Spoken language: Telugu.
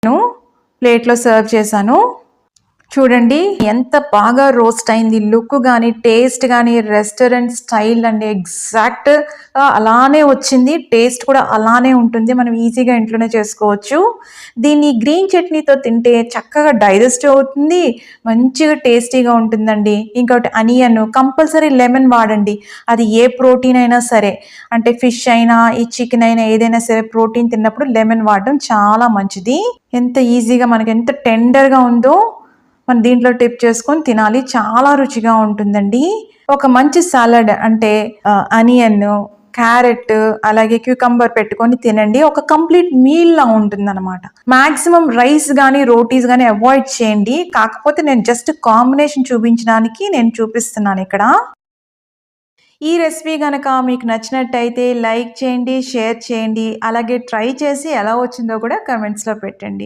నేను ప్లేట్లో సర్వ్ చేశాను. చూడండి ఎంత బాగా రోస్ట్ అయింది. లుక్ కానీ టేస్ట్ కానీ రెస్టారెంట్ స్టైల్ అండి. ఎగ్జాక్ట్ అలానే వచ్చింది. టేస్ట్ కూడా అలానే ఉంటుంది. మనం ఈజీగా ఇంట్లోనే చేసుకోవచ్చు. దీన్ని గ్రీన్ చట్నీతో తింటే చక్కగా డైజెస్ట్ అవుతుంది. మంచిగా టేస్టీగా ఉంటుందండి. ఇంకోటి అనియన్ కంపల్సరీ లెమన్ వాడండి. అది ఏ ప్రోటీన్ అయినా సరే, అంటే ఫిష్ అయినా ఈ చికెన్ అయినా ఏదైనా సరే ప్రోటీన్ తిన్నప్పుడు లెమన్ వాడడం చాలా మంచిది. ఎంత ఈజీగా మనకి ఎంత టెండర్గా ఉందో మనం దీంట్లో టిప్ చేసుకొని తినాలి. చాలా రుచిగా ఉంటుందండి. ఒక మంచి సాలడ్ అంటే అనియన్, క్యారెట్ అలాగే క్యూకంబర్ పెట్టుకొని తినండి. ఒక కంప్లీట్ మీల్ లా ఉంటుందన్నమాట. మాక్సిమం రైస్ కానీ రోటీస్ కానీ అవాయిడ్ చేయండి. కాకపోతే నేను జస్ట్ కాంబినేషన్ చూపించడానికి నేను చూపిస్తున్నాను ఇక్కడ. ఈ రెసిపీ కనుక మీకు నచ్చినట్టయితే లైక్ చేయండి, షేర్ చేయండి. అలాగే ట్రై చేసి ఎలా వచ్చిందో కూడా కమెంట్స్లో పెట్టండి.